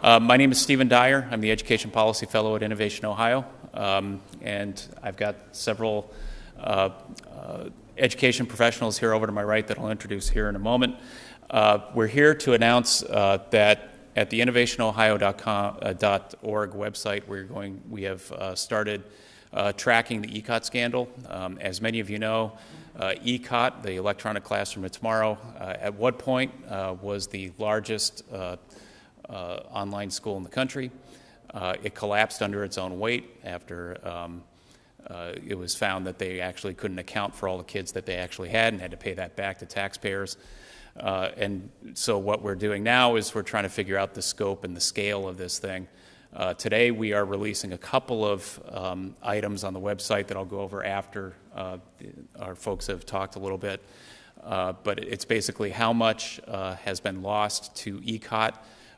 My name is Stephen Dyer. I'm the Education Policy Fellow at Innovation Ohio, and I've got several education professionals here over to my right that I'll introduce here in a moment. We're here to announce that at the innovationohio.org website, we have started tracking the ECOT scandal. As many of you know, ECOT, the Electronic Classroom of Tomorrow, at one point was the largest online school in the country. It collapsed under its own weight after it was found that they actually couldn't account for all the kids that they actually had and had to pay that back to taxpayers. And so what we're doing now is we're trying to figure out the scope and the scale of this thing. Today we are releasing a couple of items on the website that I'll go over after our folks have talked a little bit. But it's basically how much has been lost to ECOT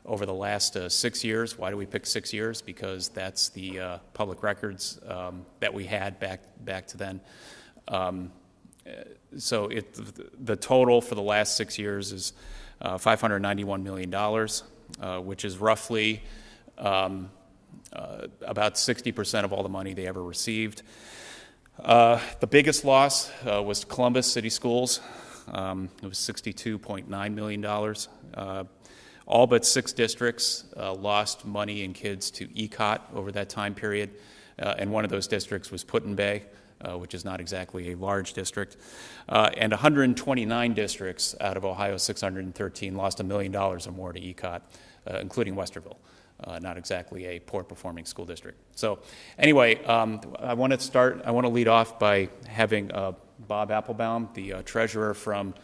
over the last 6 years. Why do we pick 6 years? Because that's the public records that we had back to then. So the total for the last 6 years is $591 million, which is roughly about 60% of all the money they ever received. The biggest loss was Columbus City Schools. It was $62.9 million. All but 6 districts lost money and kids to ECOT over that time period, and one of those districts was Put-in-Bay, which is not exactly a large district. And 129 districts out of Ohio's 613 lost $1 million or more to ECOT, including Westerville, not exactly a poor-performing school district. So anyway, I want to lead off by having Bob Applebaum, the treasurer from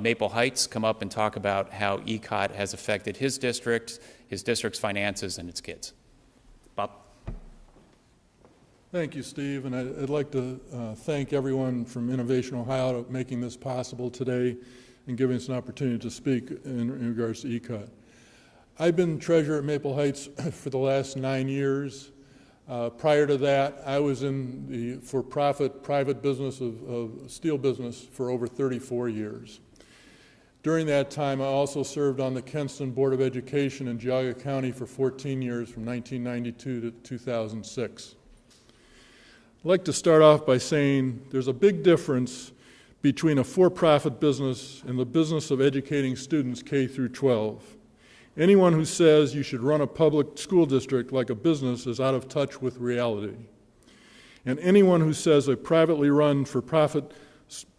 Maple Heights, come up and talk about how ECOT has affected his district's finances, and its kids. Bob? Thank you, Steve, and I'd like to thank everyone from Innovation Ohio for making this possible today and giving us an opportunity to speak in regards to ECOT. I've been treasurer at Maple Heights for the last 9 years. Prior to that, I was in the for-profit private business of steel business for over 34 years. During that time, I also served on the Kenston Board of Education in Geauga County for 14 years, from 1992 to 2006. I'd like to start off by saying there's a big difference between a for-profit business and the business of educating students K through 12. Anyone who says you should run a public school district like a business is out of touch with reality. And anyone who says a privately run for-profit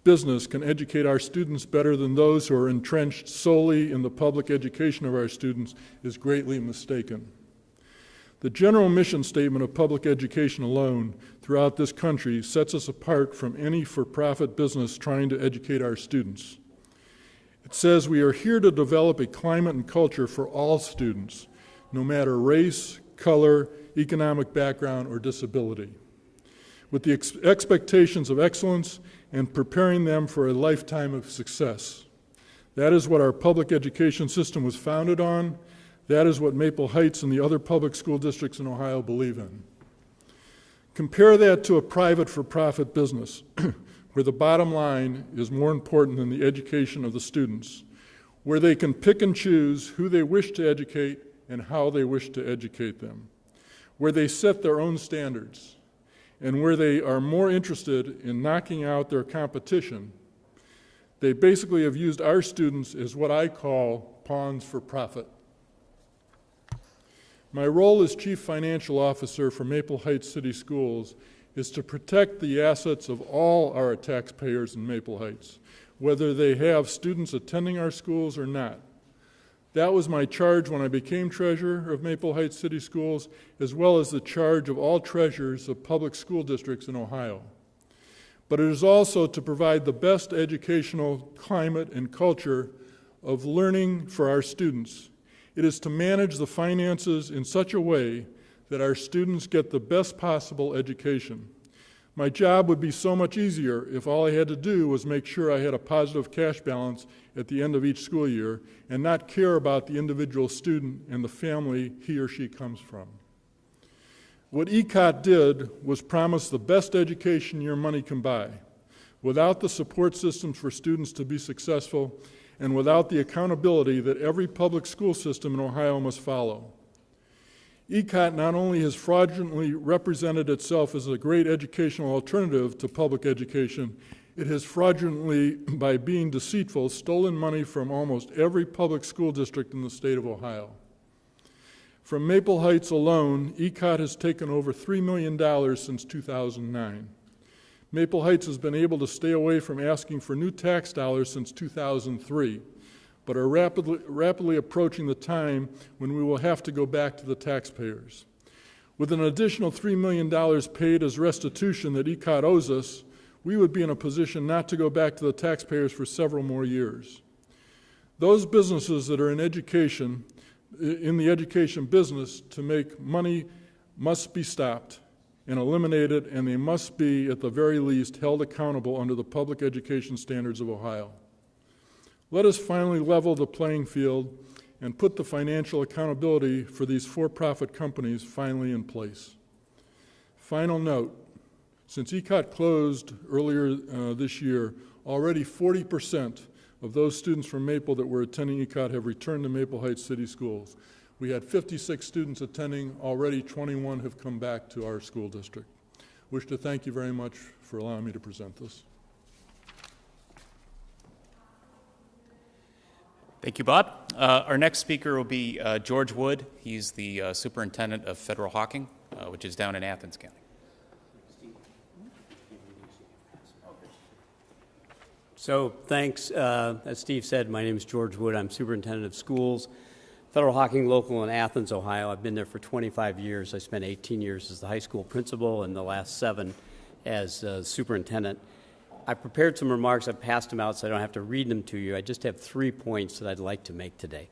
business can educate our students better than those who are entrenched solely in the public education of our students is greatly mistaken. The general mission statement of public education alone throughout this country sets us apart from any for-profit business trying to educate our students. It says we are here to develop a climate and culture for all students, no matter race, color, economic background, or disability, with the expectations of excellence and preparing them for a lifetime of success. That is what our public education system was founded on. That is what Maple Heights and the other public school districts in Ohio believe in. Compare that to a private for-profit business where the bottom line is more important than the education of the students, where they can pick and choose who they wish to educate and how they wish to educate them, where they set their own standards, and where they are more interested in knocking out their competition. They basically have used our students as what I call pawns for profit. My role as Chief Financial Officer for Maple Heights City Schools is to protect the assets of all our taxpayers in Maple Heights, whether they have students attending our schools or not. That was my charge when I became treasurer of Maple Heights City Schools, as well as the charge of all treasurers of public school districts in Ohio. But it is also to provide the best educational climate and culture of learning for our students. It is to manage the finances in such a way that our students get the best possible education. My job would be so much easier if all I had to do was make sure I had a positive cash balance at the end of each school year and not care about the individual student and the family he or she comes from. What ECOT did was promise the best education your money can buy, without the support systems for students to be successful and without the accountability that every public school system in Ohio must follow. ECOT not only has fraudulently represented itself as a great educational alternative to public education, it has fraudulently, by being deceitful, stolen money from almost every public school district in the state of Ohio. From Maple Heights alone, ECOT has taken over $3 million since 2009. Maple Heights has been able to stay away from asking for new tax dollars since 2003, but are rapidly approaching the time when we will have to go back to the taxpayers. With an additional $3 million paid as restitution that ECOT owes us, we would be in a position not to go back to the taxpayers for several more years. Those businesses that are in education, in the education business to make money, must be stopped and eliminated, and they must be, at the very least, held accountable under the public education standards of Ohio. Let us finally level the playing field and put the financial accountability for these for-profit companies finally in place. Final note, since ECOT closed earlier this year, already 40% of those students from Maple that were attending ECOT have returned to Maple Heights City Schools. We had 56 students attending, already 21 have come back to our school district. Wish to thank you very much for allowing me to present this. Thank you, Bob. Our next speaker will be George Wood. He's the Superintendent of Federal Hocking, which is down in Athens County. So thanks. As Steve said, my name is George Wood. I'm Superintendent of Schools, Federal Hocking Local in Athens, Ohio. I've been there for 25 years. I spent 18 years as the high school principal and the last 7 as superintendent. I prepared some remarks. I've passed them out so I don't have to read them to you. I just have 3 points that I'd like to make today.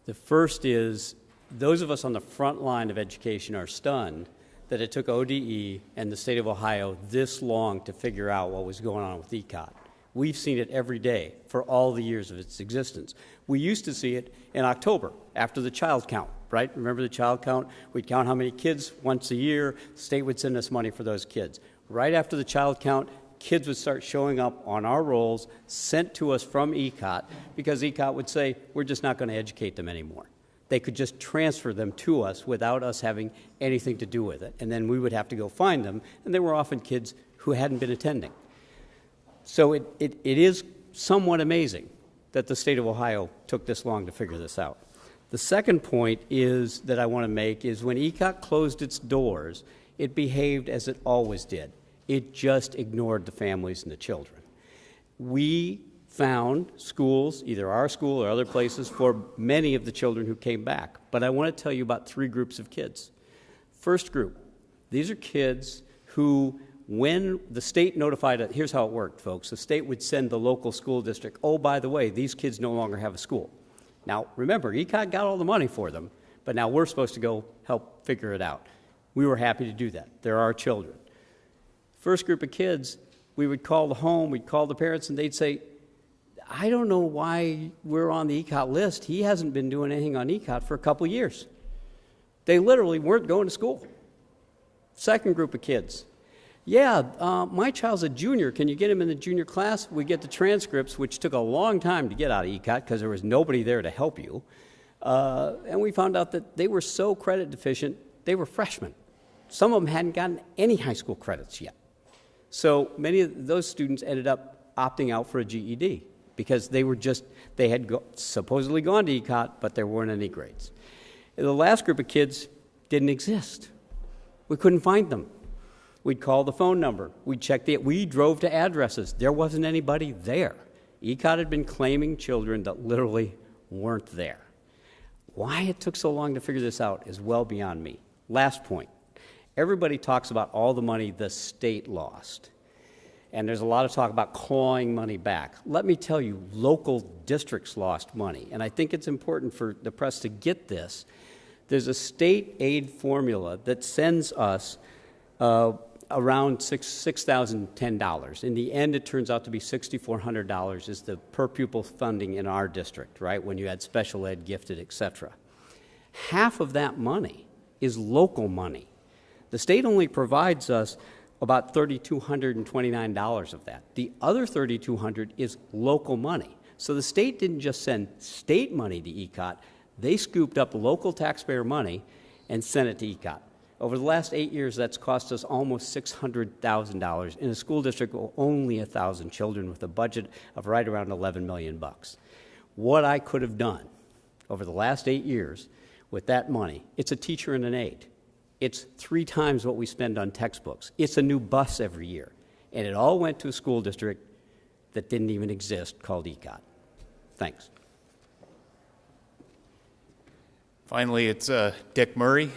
The first is those of us on the front line of education are stunned that it took ODE and the state of Ohio this long to figure out what was going on with ECOT. We've seen it every day for all the years of its existence. We used to see it in October after the child count, right? Remember the child count? We'd count how many kids once a year. The state would send us money for those kids. Right after the child count, kids would start showing up on our rolls, sent to us from ECOT, because ECOT would say, we're just not going to educate them anymore. They could just transfer them to us without us having anything to do with it. And then we would have to go find them, and they were often kids who hadn't been attending. So it is somewhat amazing that the state of Ohio took this long to figure this out. The second point is that I want to make is when ECOT closed its doors, it behaved as it always did. It just ignored the families and the children. We found schools, either our school or other places, for many of the children who came back. But I want to tell you about 3 groups of kids. First group, these are kids who, when the state notified it, here's how it worked, folks. The state would send the local school district, oh, by the way, these kids no longer have a school. Now, remember, ECOT got all the money for them, but now we're supposed to go help figure it out. We were happy to do that. They're our children. First group of kids, we would call the home, we'd call the parents, and they'd say, I don't know why we're on the ECOT list. He hasn't been doing anything on ECOT for a couple of years. They literally weren't going to school. Second group of kids, my child's a junior. Can you get him in the junior class? We get the transcripts, which took a long time to get out of ECOT because there was nobody there to help you. And we found out that they were so credit deficient, they were freshmen. Some of them hadn't gotten any high school credits yet. So many of those students ended up opting out for a GED because they had supposedly gone to ECOT, but there weren't any grades. And the last group of kids didn't exist. We couldn't find them. We'd call the phone number. We drove to addresses. There wasn't anybody there. ECOT had been claiming children that literally weren't there. Why it took so long to figure this out is well beyond me. Last point. Everybody talks about all the money the state lost. And there's a lot of talk about clawing money back. Let me tell you, local districts lost money. And I think it's important for the press to get this. There's a state aid formula that sends us around $6,010. In the end, it turns out to be $6,400 is the per pupil funding in our district, right, when you had special ed, gifted, et cetera. Half of that money is local money. The state only provides us about $3,229 of that. The other $3,200 is local money. So the state didn't just send state money to ECOT. They scooped up local taxpayer money and sent it to ECOT. Over the last 8 years, that's cost us almost $600,000 in a school district with only 1,000 children with a budget of right around $11 million. What I could have done over the last 8 years with that money, it's a teacher and an aide. It's 3 times what we spend on textbooks. It's a new bus every year. And it all went to a school district that didn't even exist called ECOT. Thanks. Finally, it's Dick Murray,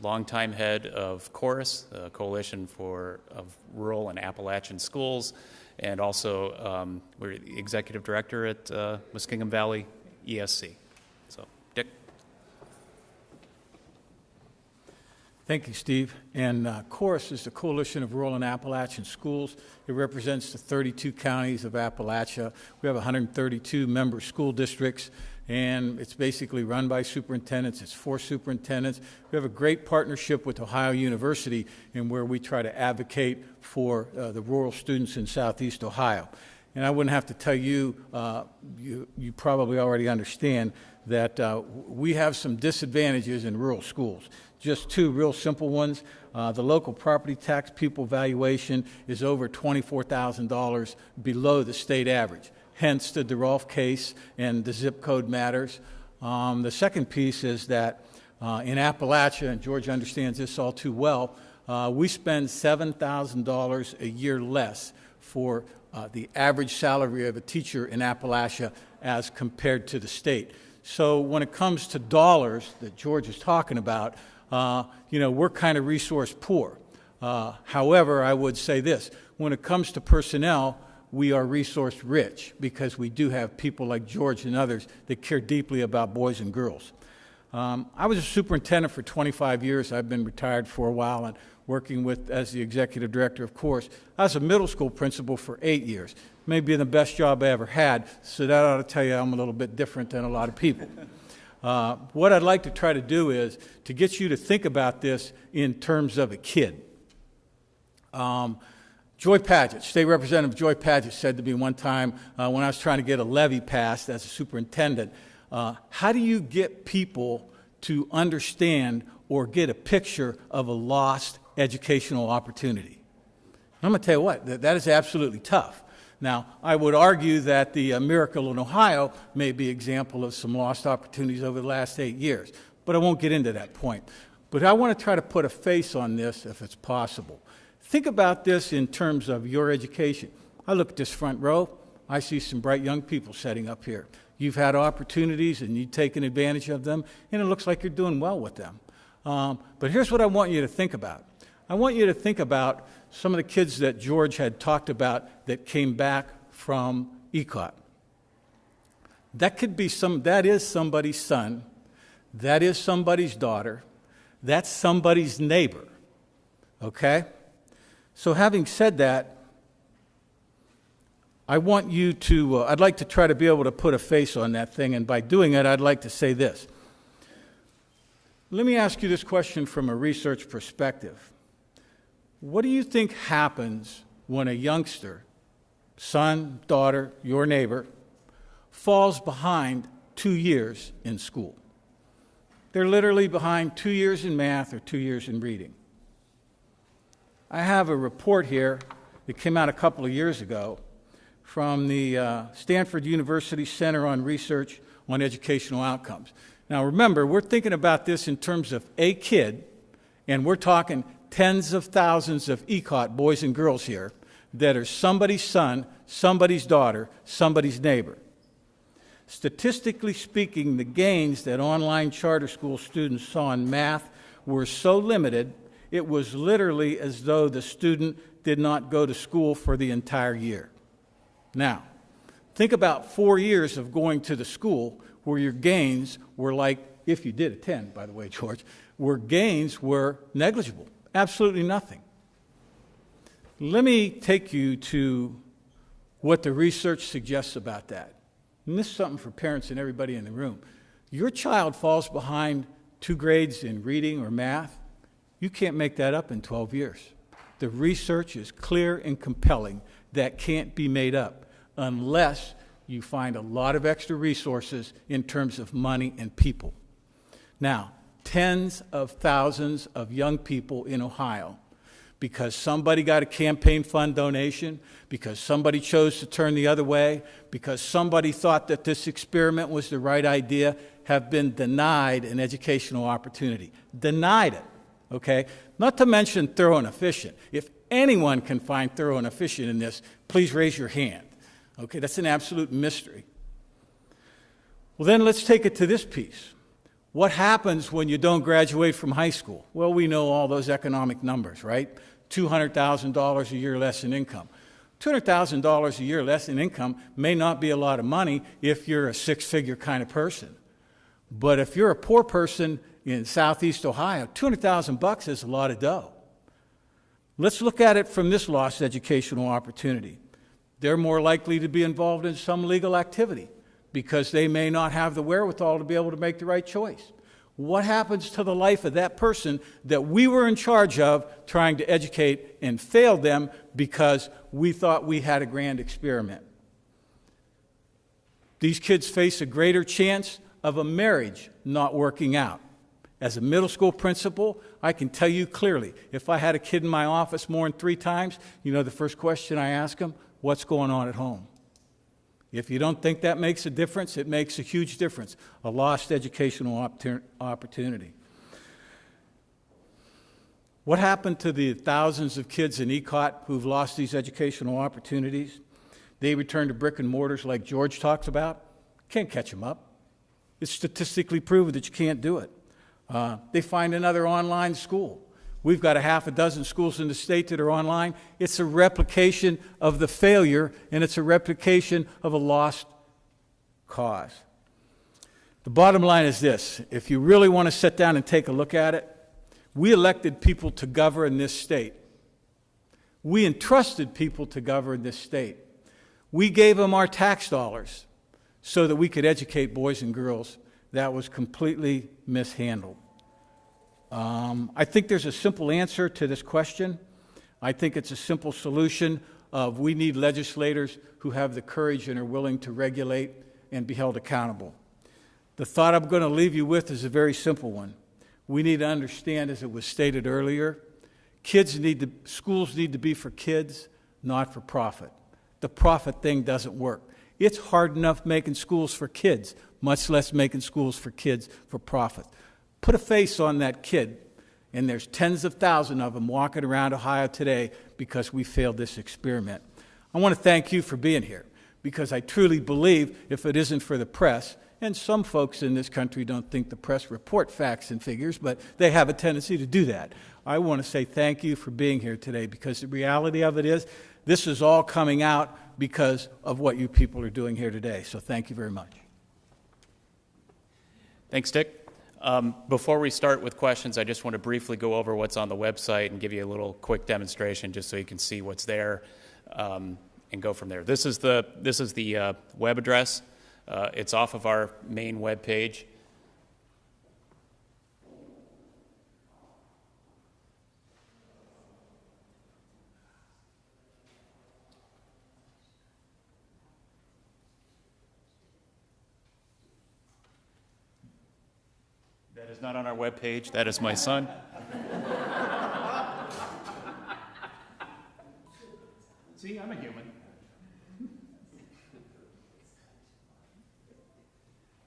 longtime head of Chorus, the Coalition of Rural and Appalachian Schools, and also we're the executive director at Muskingum Valley ESC. So, Dick. Thank you, Steve. And Chorus is the Coalition of Rural and Appalachian Schools. It represents the 32 counties of Appalachia. We have 132 member school districts, and it's basically run by superintendents. It's 4 superintendents. We have a great partnership with Ohio University in where we try to advocate for the rural students in Southeast Ohio. And I wouldn't have to tell you, you probably already understand that we have some disadvantages in rural schools. Just 2 real simple ones. The local property tax pupil valuation is over $24,000 below the state average, hence the DeRolf case and the zip code matters. The second piece is that in Appalachia, and George understands this all too well, we spend $7,000 a year less for the average salary of a teacher in Appalachia as compared to the state. So when it comes to dollars that George is talking about, we're kind of resource poor. However, I would say this, when it comes to personnel, we are resource rich because we do have people like George and others that care deeply about boys and girls. I was a superintendent for 25 years. I've been retired for a while and working as the executive director, of course. I was a middle school principal for 8 years. Maybe the best job I ever had, so that ought to tell you I'm a little bit different than a lot of people. What I'd like to try to do is to get you to think about this in terms of a kid. Joy Padgett, State Representative Joy Padgett said to me one time when I was trying to get a levy passed as a superintendent, how do you get people to understand or get a picture of a lost educational opportunity? I'm going to tell you what, that is absolutely tough. Now, I would argue that the miracle in Ohio may be an example of some lost opportunities over the last 8 years, but I won't get into that point. But I want to try to put a face on this if it's possible. Think about this in terms of your education. I look at this front row. I see some bright young people setting up here. You've had opportunities and you've taken advantage of them, and it looks like you're doing well with them. But here's what I want you to think about. I want you to think about some of the kids that George had talked about that came back from ECOT. That is somebody's son, that is somebody's daughter, that's somebody's neighbor, okay? So having said that, I'd like to try to be able to put a face on that thing, and by doing it, I'd like to say this. Let me ask you this question from a research perspective. What do you think happens when a youngster, son, daughter, your neighbor, falls behind 2 years in school? They're literally behind 2 years in math or 2 years in reading. I have a report here that came out a couple of years ago from the Stanford University Center on Research on Educational Outcomes. Now remember, we're thinking about this in terms of a kid, and we're talking tens of thousands of ECOT boys and girls here that are somebody's son, somebody's daughter, somebody's neighbor. Statistically speaking, the gains that online charter school students saw in math were so limited, it was literally as though the student did not go to school for the entire year. Now, think about 4 years of going to the school where your gains were like, if you did attend, by the way, George, where gains were negligible, absolutely nothing. Let me take you to what the research suggests about that. And this is something for parents and everybody in the room. Your child falls behind 2 grades in reading or math, you can't make that up in 12 years. The research is clear and compelling. That can't be made up unless you find a lot of extra resources in terms of money and people. Now, tens of thousands of young people in Ohio because somebody got a campaign fund donation, because somebody chose to turn the other way, because somebody thought that this experiment was the right idea, have been denied an educational opportunity. Denied it, okay? Not to mention thorough and efficient. If anyone can find thorough and efficient in this, please raise your hand. Okay, that's an absolute mystery. Well, then let's take it to this piece. What happens when you don't graduate from high school? Well, we know all those economic numbers, right? $200,000 a year less in income. $200,000 a year less in income may not be a lot of money if you're a six-figure kind of person. But if you're a poor person in Southeast Ohio, $200,000 is a lot of dough. Let's look at it from this lost educational opportunity. They're more likely to be involved in some legal activity because they may not have the wherewithal to be able to make the right choice. What happens to the life of that person that we were in charge of trying to educate and failed them because we thought we had a grand experiment? These kids face a greater chance of a marriage not working out. As a middle school principal, I can tell you clearly, if I had a kid in my office more than 3 times, you know the first question I ask them, what's going on at home? If you don't think that makes a difference, it makes a huge difference. A lost educational opportunity. What happened to the thousands of kids in ECOT who've lost these educational opportunities? They return to brick and mortars like George talks about. Can't catch them up. It's statistically proven that you can't do it. They find another online school. We've got a half a dozen schools in the state that are online. It's a replication of the failure, and it's a replication of a lost cause. The bottom line is this. If you really want to sit down and take a look at it, we elected people to govern this state. We entrusted people to govern this state. We gave them our tax dollars so that we could educate boys and girls. That was completely mishandled. I think there's a simple answer to this question. I think it's a simple solution of we need legislators who have the courage and are willing to regulate and be held accountable. The thought I'm going to leave you with is a very simple one. We need to understand, as it was stated earlier, schools need to be for kids, not for profit. The profit thing doesn't work. It's hard enough making schools for kids, much less making schools for kids for profit. Put a face on that kid, and there's tens of thousands of them walking around Ohio today because we failed this experiment. I want to thank you for being here because I truly believe if it isn't for the press, and some folks in this country don't think the press report facts and figures, but they have a tendency to do that. I want to say thank you for being here today because the reality of it is this is all coming out because of what you people are doing here today. So thank you very much. Thanks, Dick. Before we start with questions, I just want to briefly go over what's on the website and give you a little quick demonstration just so you can see what's there and go from there. This is the web address. It's off of our main web page. That is not on our webpage. That is my son. See, I'm a human.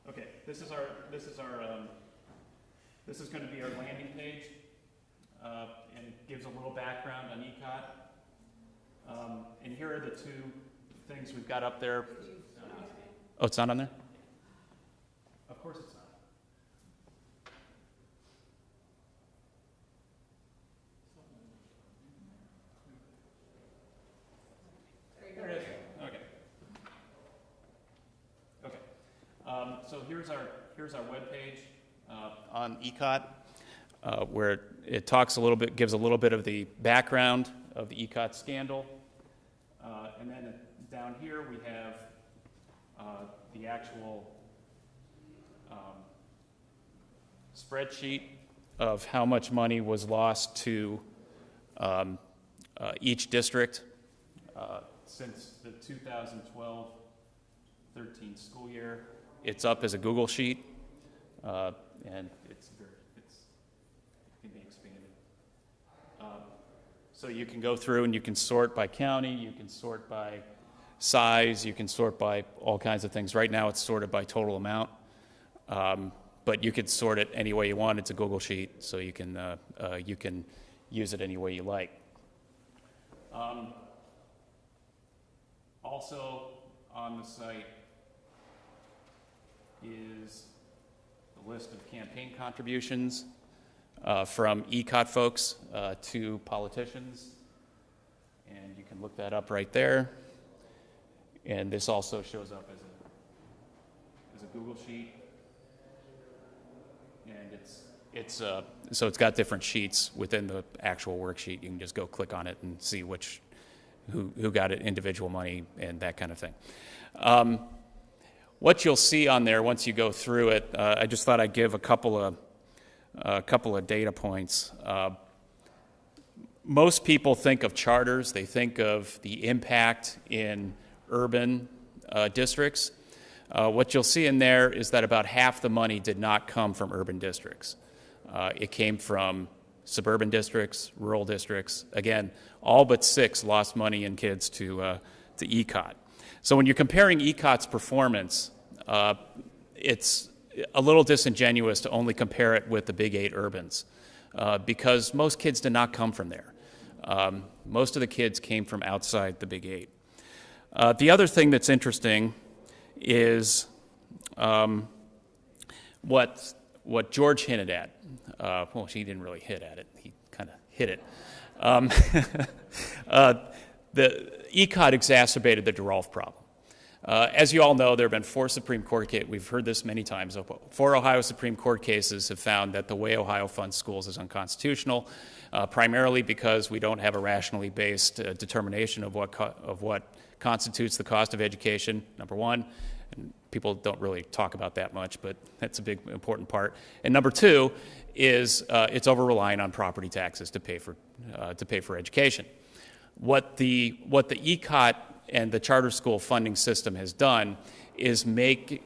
Okay, this is going to be our landing page, and it gives a little background on ECOT. And here are the 2 things we've got up there. Oh, it's not on there? Of course it's not. So here's our webpage on ECOT, where it talks a little bit, gives a little bit of the background of the ECOT scandal, and then down here we have the actual spreadsheet of how much money was lost to each district since the 2012-13 school year. It's up as a Google sheet, and it's So you can go through and you can sort by county, you can sort by size, you can sort by all kinds of things. Right now it's sorted by total amount, but you could sort it any way you want. It's a Google sheet, so you can use it any way you like. Also on the site is the list of campaign contributions from ECOT folks to politicians, and you can look that up right there. And this also shows up as a Google sheet, and so it's got different sheets within the actual worksheet. You can just go click on it and see who got it, individual money, and that kind of thing. What you'll see on there once you go through it, I just thought I'd give a couple of data points. Most people think of charters. They think of the impact in urban districts. What you'll see in there is that about half the money did not come from urban districts. It came from suburban districts, rural districts. Again, all but 6 lost money in kids to ECOT. So when you're comparing ECOT's performance, it's a little disingenuous to only compare it with the big 8 urbans because most kids did not come from there. Most of the kids came from outside the big 8. The other thing that's interesting is what George hinted at. Well, he didn't really hit at it. He kind of hit it. The ECOT exacerbated the DeRolf problem. As you all know, there have been 4 Supreme Court cases. We've heard this many times. 4 Ohio Supreme Court cases have found that the way Ohio funds schools is unconstitutional, primarily because we don't have a rationally based determination of what constitutes the cost of education, number one. And people don't really talk about that much, but that's a big, important part. And number 2 is it's over-reliant on property taxes to pay for education. What the ECOT and the charter school funding system has done is make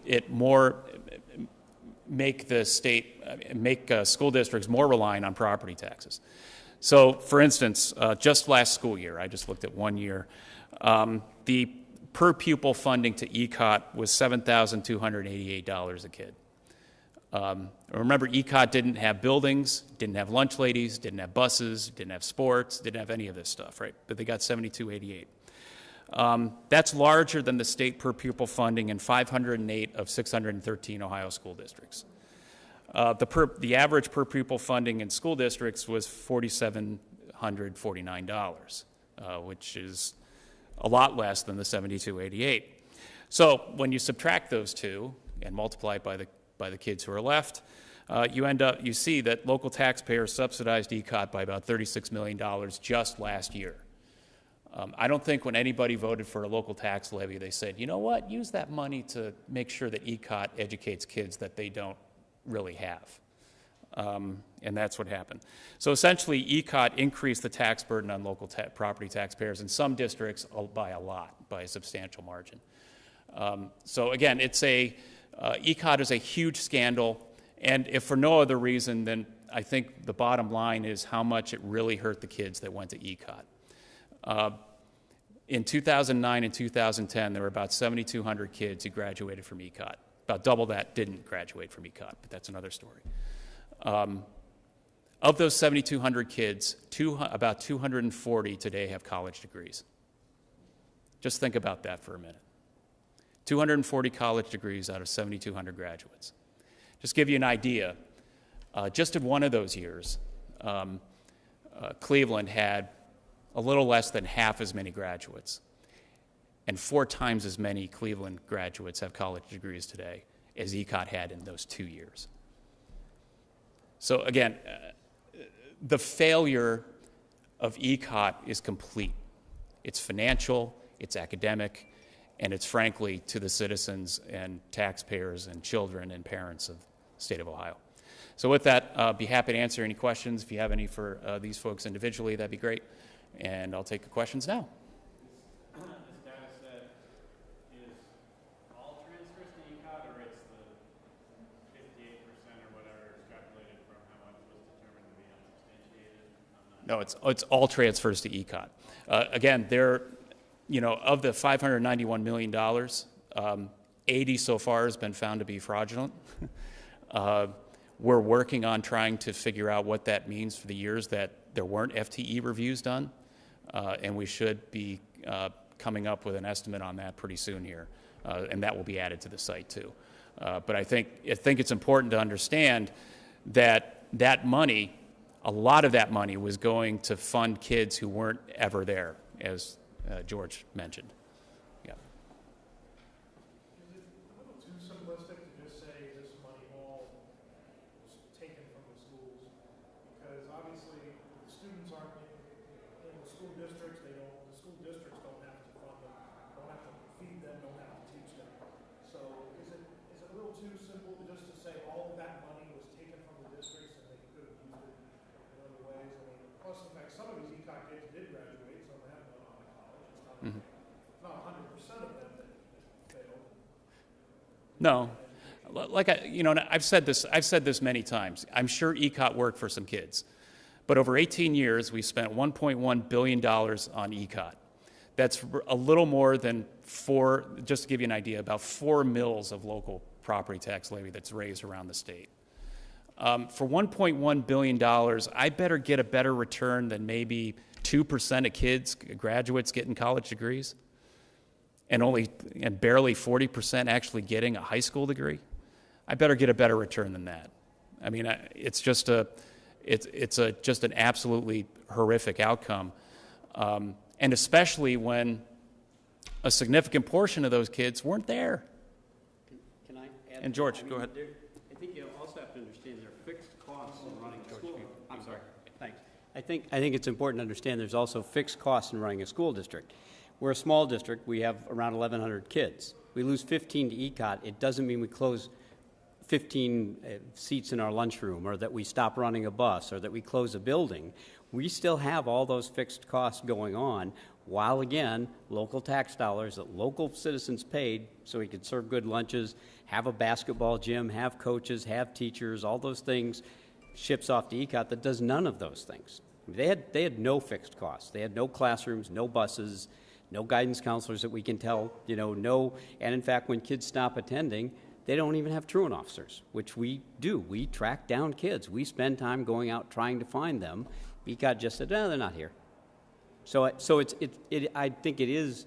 school districts more reliant on property taxes. So, for instance, just last school year, I just looked at 1 year, the per pupil funding to ECOT was $7,288 a kid. Remember, ECOT didn't have buildings, didn't have lunch ladies, didn't have buses, didn't have sports, didn't have any of this stuff, right? But they got $7,288. That's larger than the state per pupil funding in 508 of 613 Ohio school districts. The average per pupil funding in school districts was $4,749, which is a lot less than the $7,288. So when you subtract those two and multiply it by the kids who are left, you see that local taxpayers subsidized ECOT by about $36 million just last year. I don't think when anybody voted for a local tax levy, they said, you know what, use that money to make sure that ECOT educates kids that they don't really have. And that's what happened. So essentially, ECOT increased the tax burden on local property taxpayers in some districts by a substantial margin. So again, ECOT is a huge scandal, and if for no other reason, then I think the bottom line is how much it really hurt the kids that went to ECOT. In 2009 and 2010, there were about 7,200 kids who graduated from ECOT. About double that didn't graduate from ECOT, but that's another story. Of those 7,200 kids, about 240 today have college degrees. Just think about that for a minute. 240 college degrees out of 7,200 graduates. Just give you an idea, just in one of those years, Cleveland had a little less than half as many graduates, and 4 times as many Cleveland graduates have college degrees today as ECOT had in those 2 years. So again, the failure of ECOT is complete. It's financial, it's academic, and it's frankly to the citizens and taxpayers and children and parents of the state of Ohio. So with that, I'll be happy to answer any questions. If you have any for these folks individually, that'd be great. And I'll take the questions now. This data set is all transfers to ECOT, or it's the 58% or whatever is calculated from how much was determined to be unsubstantiated? I'm not No, it's all transfers to ECOT. Again, of the $591 million, 80 so far has been found to be fraudulent. We're working on trying to figure out what that means for the years that there weren't FTE reviews done, and we should be coming up with an estimate on that pretty soon here, and that will be added to the site too. But I think it's important to understand that that money, a lot of that money was going to fund kids who weren't ever there, as George mentioned. Yeah. Is it a little too simplistic to just say this money all was taken from the schools? Because obviously the students aren't in the school districts, the school districts don't have to fund them, don't have to feed them, don't have to teach them. So is it a little too simple just to say all of that money was taken from the districts and they could have used it in other ways? I mean, plus in fact, some of these ECOT kids did graduate, some have gone on to college. It's not 100% of them that failed. No, I've said this many times. I'm sure ECOT worked for some kids, but over 18 years, we spent $1.1 billion on ECOT. That's a little more than just to give you an idea, about 4 mills of local property tax levy that's raised around the state. For $1.1 billion, I better get a better return than maybe 2% of kids, graduates, getting college degrees, and barely 40% actually getting a high school degree. I better get a better return than that. I mean, it's just an absolutely horrific outcome, and especially when a significant portion of those kids weren't there. Can I add? And George, go ahead. I think you also have to understand there are fixed costs in running a school. I'm sorry. Thanks. I think it's important to understand there's also fixed costs in running a school district. We're a small district. We have around 1,100 kids. We lose 15 to ECOT. It doesn't mean we close 15 seats in our lunchroom, or that we stop running a bus, or that we close a building. We still have all those fixed costs going on, while again, local tax dollars that local citizens paid so we could serve good lunches, have a basketball gym, have coaches, have teachers, all those things, ships off to ECOT that does none of those things. They had no fixed costs. They had no classrooms, no buses, no guidance counselors that we can tell, no. And in fact, when kids stop attending, they don't even have truant officers, which we do. We track down kids. We spend time going out trying to find them. ECOT just said, no, they're not here. So I think it is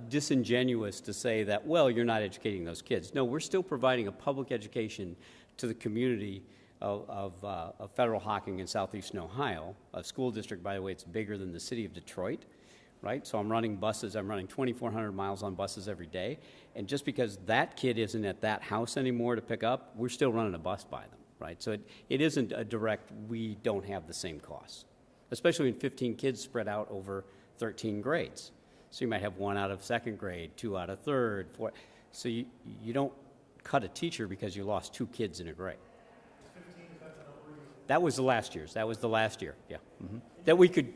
disingenuous to say that, well, you're not educating those kids. No, we're still providing a public education to the community of Federal Hocking in southeastern Ohio. A school district, by the way, it's bigger than the city of Detroit, right? So I'm running buses. I'm running 2,400 miles on buses every day. And just because that kid isn't at that house anymore to pick up, we're still running a bus by them, right? So it isn't a direct, we don't have the same costs, especially when 15 kids spread out over 13 grades. So you might have 1 out of 2nd grade, 2 out of 3rd, 4th. So you don't cut a teacher because you lost 2 kids in a grade. That was the last year's. That was the last year, yeah. Mm-hmm. That we could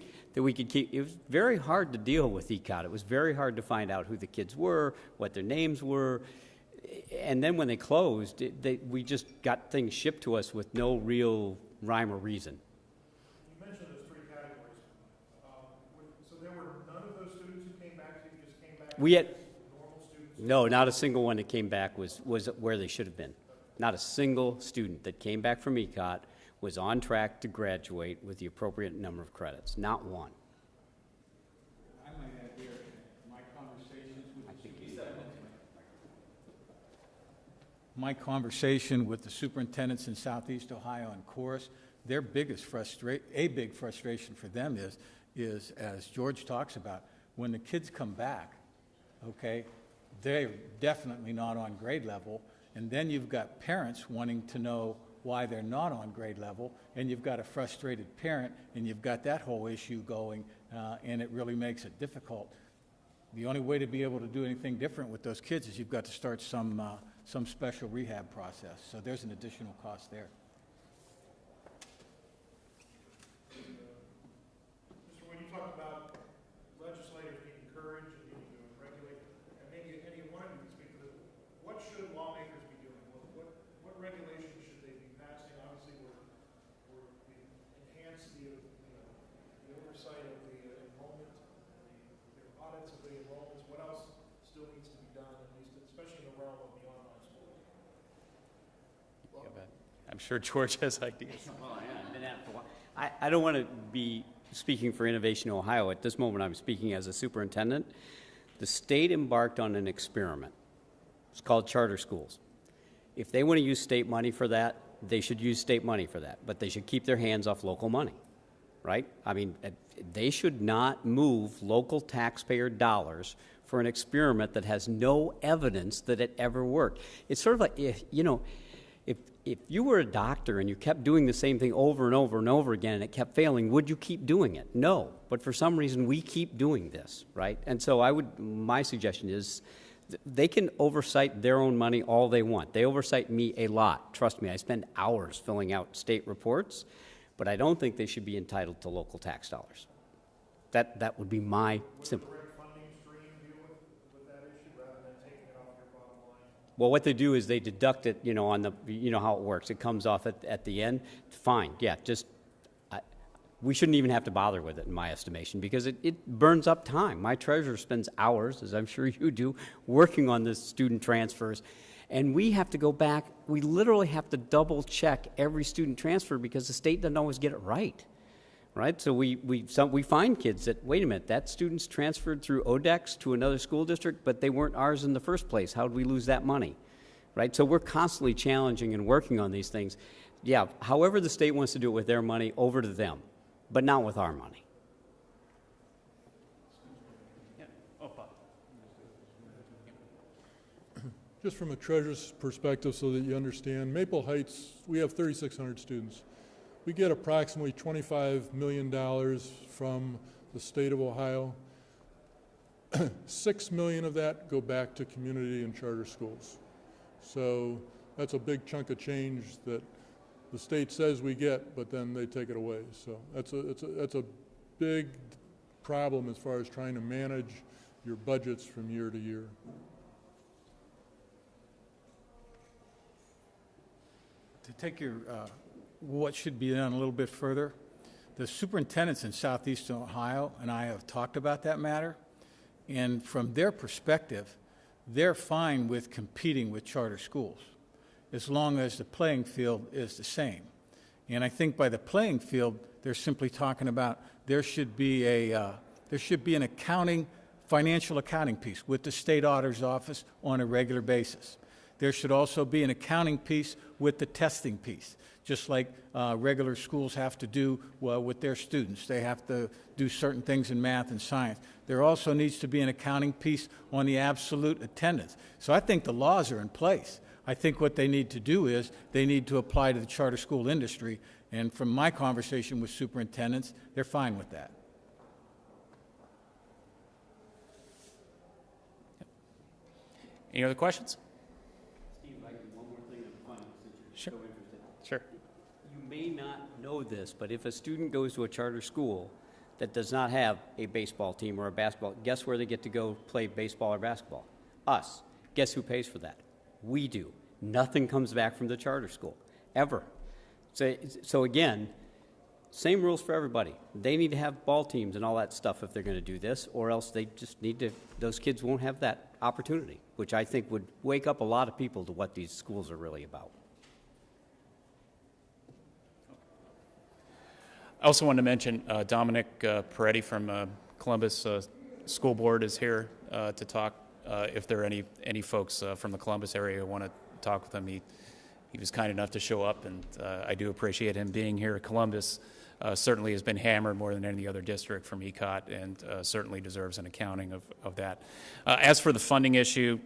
keep. It was very hard to deal with ECOT. It was very hard to find out who the kids were, what their names were. And then when they closed, we just got things shipped to us with no real rhyme or reason. You mentioned those 3 categories. So there were none of those students who came back to you, just came back normal students? No, not a single one that came back was where they should have been. Not a single student that came back from ECOT was on track to graduate with the appropriate number of credits. Not one. I might add here, my conversation with the superintendents in Southeast Ohio and chorus, their big frustration for them is, as George talks about, when the kids come back, okay, they're definitely not on grade level, and then you've got parents wanting to know why they're not on grade level, and you've got a frustrated parent, and you've got that whole issue going, and it really makes it difficult. The only way to be able to do anything different with those kids is you've got to start some special rehab process. So there's an additional cost there. Mr. When you talk about legislators being encouraged and needing to regulate, and maybe any one of you can speak to this, what should lawmakers be doing? What regulations should they be passing? Obviously, we enhance the I'm sure George has ideas. Well, yeah, I've been at it for a while. I don't want to be speaking for Innovation Ohio. At this moment, I'm speaking as a superintendent. The state embarked on an experiment. It's called charter schools. If they want to use state money for that, they should use state money for that, but they should keep their hands off local money, right? I mean, they should not move local taxpayer dollars for an experiment that has no evidence that it ever worked. It's sort of like, if you were a doctor and you kept doing the same thing over and over and over again and it kept failing, would you keep doing it? No, but for some reason we keep doing this, right? And so my suggestion is they can oversight their own money all they want. They oversight me a lot. Trust me, I spend hours filling out state reports, but I don't think they should be entitled to local tax dollars. That would be my simple. Would the direct funding stream deal with that issue rather than taking it off your bottom line? Well, what they do is they deduct it, on the, how it works. It comes off at the end. Fine, yeah, we shouldn't even have to bother with it, in my estimation, because it burns up time. My treasurer spends hours, as I'm sure you do, working on this student transfers, and we have to go back. We literally have to double check every student transfer because the state doesn't always get it right. Right, so we find kids that, wait a minute, that student's transferred through ODEX to another school district, but they weren't ours in the first place. How did we lose that money? Right, so we're constantly challenging and working on these things. Yeah, however the state wants to do it with their money, over to them, but not with our money. Yeah. Oh, Bob. Just from a treasurer's perspective so that you understand, Maple Heights, we have 3,600 students. We get approximately $25 million from the state of Ohio. $6 million of that go back to community and charter schools. So that's a big chunk of change that the state says we get, but then they take it away. So that's a big problem as far as trying to manage your budgets from year to year. To take your what should be done a little bit further, the superintendents in southeastern Ohio and I have talked about that matter, and from their perspective, they're fine with competing with charter schools as long as the playing field is the same. And I think by the playing field, they're simply talking about there should be an accounting, financial accounting piece with the state auditor's office on a regular basis. There should also be an accounting piece with the testing piece, just like regular schools have to do with their students. They have to do certain things in math and science. There also needs to be an accounting piece on the absolute attendance. So I think the laws are in place. I think what they need to do is they need to apply to the charter school industry, and from my conversation with superintendents, they're fine with that. Any other questions? Steve, I can one more thing on the funding since Sure. you're so interested. Sure. You may not know this, but if a student goes to a charter school that does not have a baseball team or a basketball, guess where they get to go play baseball or basketball? Us. Guess who pays for that? We do. Nothing comes back from the charter school, ever. So again, same rules for everybody. They need to have ball teams and all that stuff if they're going to do this, or else they just need to, those kids won't have that opportunity, which I think would wake up a lot of people to what these schools are really about. I also wanted to mention Dominic Peretti from Columbus School Board is here to talk. If there are any folks from the Columbus area who want to talk with him, he was kind enough to show up, and I do appreciate him being here. Columbus certainly has been hammered more than any other district from ECOT, and certainly deserves an accounting of that. As for the funding issue,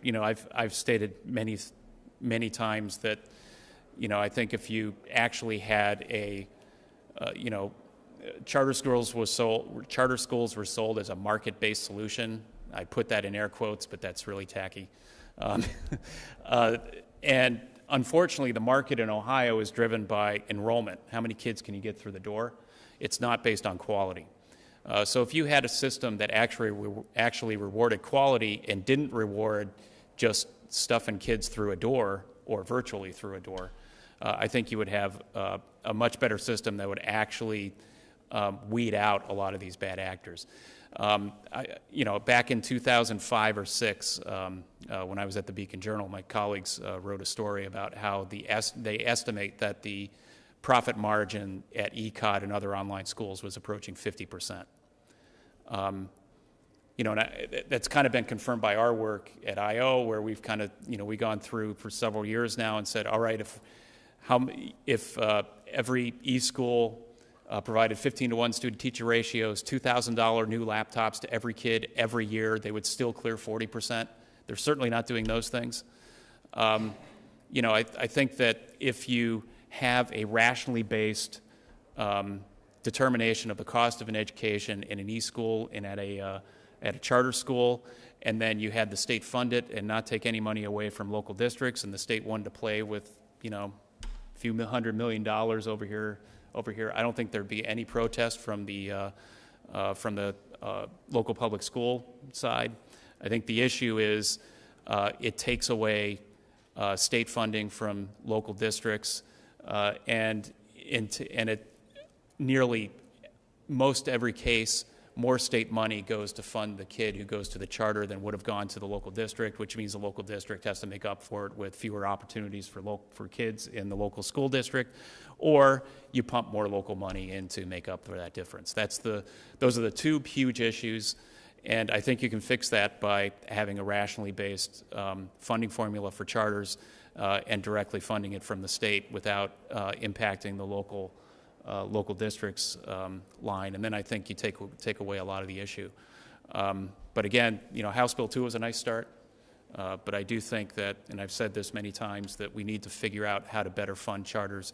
I've stated many times that I think if you actually had a charter schools were sold as a market-based solution. I put that in air quotes, but that's really tacky. And unfortunately, the market in Ohio is driven by enrollment. How many kids can you get through the door? It's not based on quality. So if you had a system that actually rewarded quality and didn't reward just stuffing kids through a door or virtually through a door, I think you would have a much better system that would actually weed out a lot of these bad actors. Back in 2005 or 6, when I was at the Beacon Journal, my colleagues wrote a story about how they estimate that the profit margin at ECOT and other online schools was approaching 50%. You know, and that's kind of been confirmed by our work at I.O., where we've kind of, you know, we've gone through for several years now and said, all right, if every e-school provided 15-to-1 student-teacher ratios, $2,000 new laptops to every kid every year, they would still clear 40%. They're certainly not doing those things. You know, I think that if you have a rationally based determination of the cost of an education in an e-school and at a charter school, and then you had the state fund it and not take any money away from local districts, and the state wanted to play with, you know, a few $100 million over here, I don't think there'd be any protest from the local public school side. I think the issue is it takes away state funding from local districts, and it nearly most every case, more state money goes to fund the kid who goes to the charter than would have gone to the local district, which means the local district has to make up for it with fewer opportunities for kids in the local school district, or you pump more local money in to make up for that difference. Those are the two huge issues, and I think you can fix that by having a rationally based funding formula for charters and directly funding it from the state without impacting the local districts line, and then I think you take away a lot of the issue. But again, you know, House Bill 2 was a nice start, but I do think that, and I've said this many times, that we need to figure out how to better fund charters,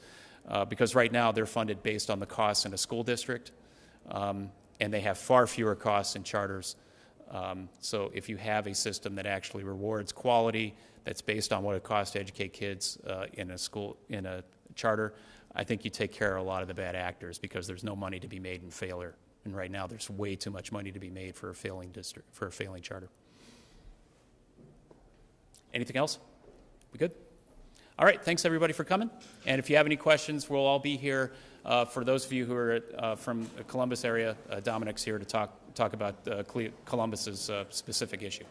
because right now they're funded based on the costs in a school district, and they have far fewer costs in charters. So if you have a system that actually rewards quality, that's based on what it costs to educate kids in a charter, I think you take care of a lot of the bad actors, because there's no money to be made in failure. And right now there's way too much money to be made for a failing district, for a failing charter. Anything else? We good? All right, thanks everybody for coming. And if you have any questions, we'll all be here. For those of you who are from the Columbus area, Dominic's here to talk about Columbus's specific issue.